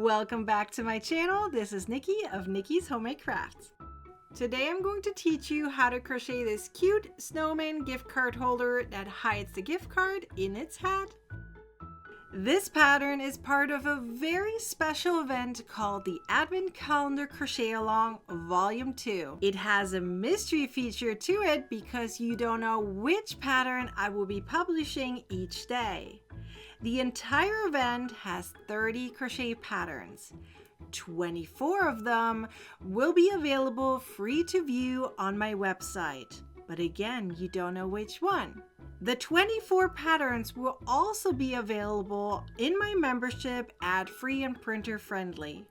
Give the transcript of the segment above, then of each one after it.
Welcome back to my channel. This is Nikki of Nikki's Homemade Crafts. Today I'm going to teach you how to crochet this cute snowman gift card holder that hides the gift card in its hat. This pattern is part of a very special event called the Advent Calendar Crochet Along Volume 2. It has a mystery feature to it because you don't know which pattern I will be publishing each day. The entire event has 30 crochet patterns. 24 of them will be available free to view on my website. But again, you don't know which one. The 24 patterns will also be available in my membership, ad-free and printer-friendly.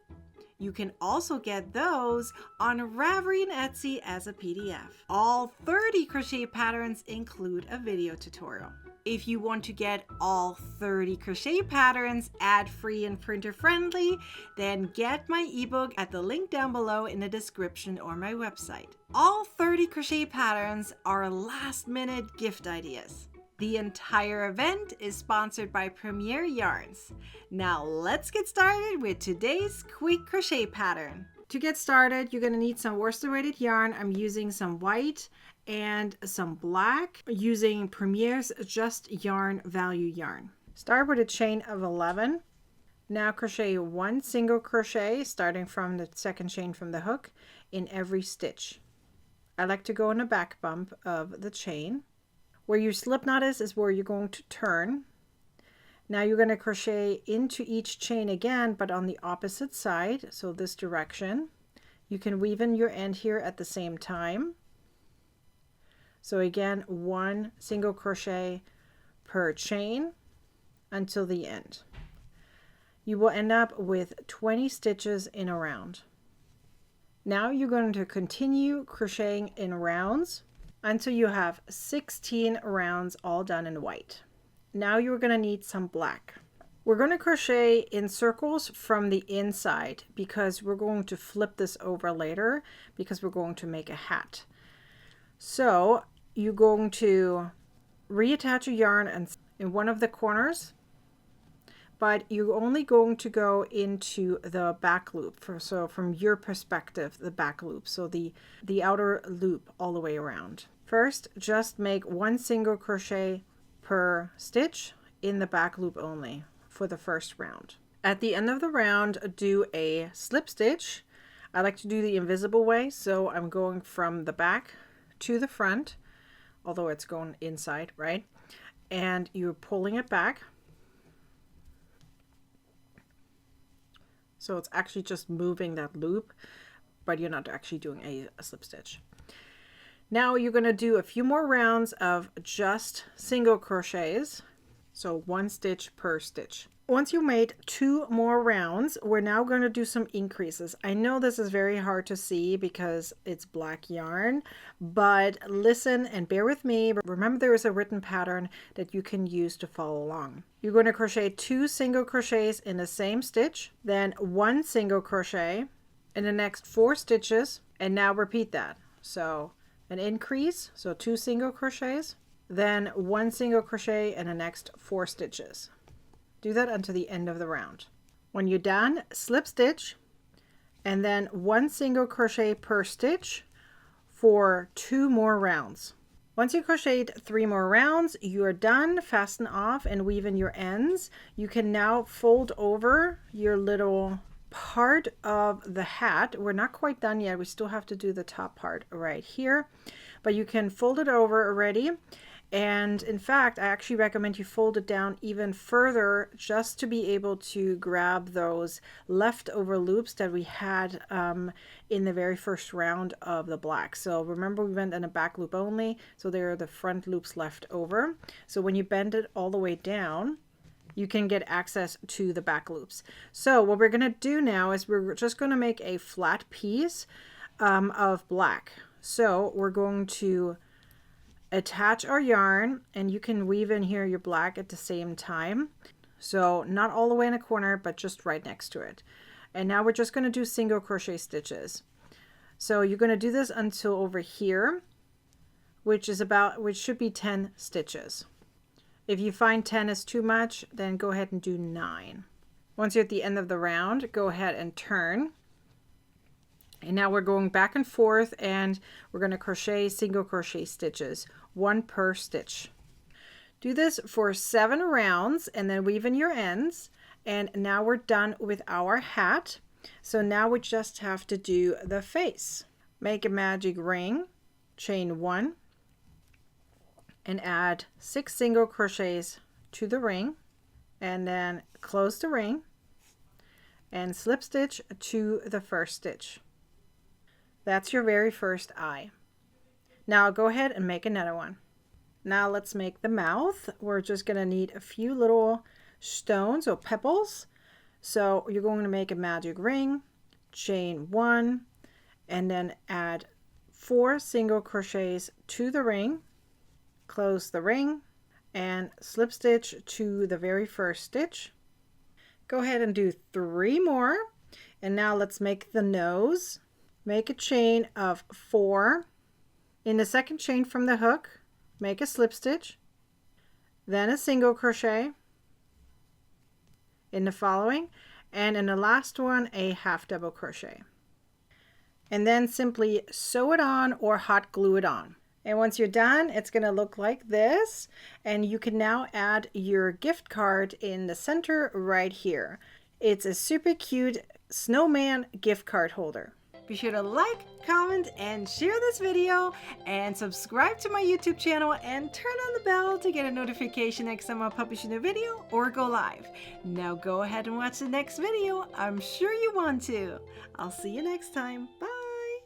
You can also get those on Ravelry and Etsy as a PDF. All 30 crochet patterns include a video tutorial. If you want to get all 30 crochet patterns ad-free and printer-friendly, then get my ebook at the link down below in the description or my website. All 30 crochet patterns are last-minute gift ideas. The entire event is sponsored by Premier Yarns. Now let's get started with today's quick crochet pattern. To get started, you're going to need some worsted weighted yarn. I'm using some white and some black using Premier's Just Yarn Value yarn. Start with a chain of 11. Now crochet one single crochet starting from the second chain from the hook in every stitch. I like to go in the back bump of the chain. Where your slip knot is where you're going to turn. Now you're going to crochet into each chain again, but on the opposite side, so this direction. You can weave in your end here at the same time. So again, one single crochet per chain until the end. You will end up with 20 stitches in a round. Now you're going to continue crocheting in rounds until you have 16 rounds all done in white. Now you're going to need some black. We're going to crochet in circles from the inside because we're going to flip this over later because we're going to make a hat. So you're going to reattach a yarn in one of the corners, but you're only going to go into the back loop. So from your perspective, the back loop, so the outer loop all the way around. First, just make one single crochet per stitch in the back loop only for the first round. At the end of the round, do a slip stitch. I like to do the invisible way, so I'm going from the back to the front, although it's going inside, right? And you're pulling it back. So it's actually just moving that loop, but you're not actually doing a slip stitch. Now you're going to do a few more rounds of just single crochets. So one stitch per stitch. Once you made 2 more rounds, we're now going to do some increases. I know this is very hard to see because it's black yarn, but listen and bear with me. Remember, there is a written pattern that you can use to follow along. You're going to crochet 2 single crochets in the same stitch, then 1 single crochet in the next 4 stitches, and now repeat that. So an increase, so 2 single crochets, then 1 single crochet in the next 4 stitches. Do that until the end of the round. When you're done, slip stitch and then 1 single crochet per stitch for 2 more rounds. Once you crocheted 3 more rounds, you are done. Fasten off and weave in your ends. You can now fold over your little part of the hat. We're not quite done yet. We still have to do the top part right here, but you can fold it over already. And in fact, I actually recommend you fold it down even further just to be able to grab those leftover loops that we had in the very first round of the black. So remember, we went in a back loop only, so there are the front loops left over. So when you bend it all the way down, you can get access to the back loops. So what we're going to do now is we're just going to make a flat piece of black. So we're going to attach our yarn, and you can weave in here your black at the same time. So not all the way in a corner, but just right next to it. And now we're just going to do single crochet stitches. So you're going to do this until over here, which should be 10 stitches. If you find 10 is too much, then go ahead and do 9. Once you're at the end of the round, go ahead and turn. And now we're going back and forth, and we're going to crochet single crochet stitches, 1 per stitch. Do this for 7 rounds and then weave in your ends. And now we're done with our hat. So now we just have to do the face. Make a magic ring, chain 1, and add 6 single crochets to the ring, and then close the ring and slip stitch to the first stitch. That's your very first eye. Now go ahead and make another one. Now let's make the mouth. We're just going to need a few little stones or pebbles. So you're going to make a magic ring, chain 1, and then add 4 single crochets to the ring, close the ring, and slip stitch to the very first stitch. Go ahead and do 3 more. And now let's make the nose. Make a chain of 4. In the second chain from the hook, make a slip stitch, then a single crochet in the following, and in the last one a half double crochet. And then simply sew it on or hot glue it on. And once you're done, it's going to look like this, and you can now add your gift card in the center right here. It's a super cute snowman gift card holder. Be sure to like, comment, and share this video, and subscribe to my YouTube channel and turn on the bell to get a notification next time I publish a new video or go live. Now go ahead and watch the next video. I'm sure you want to. I'll see you next time. Bye.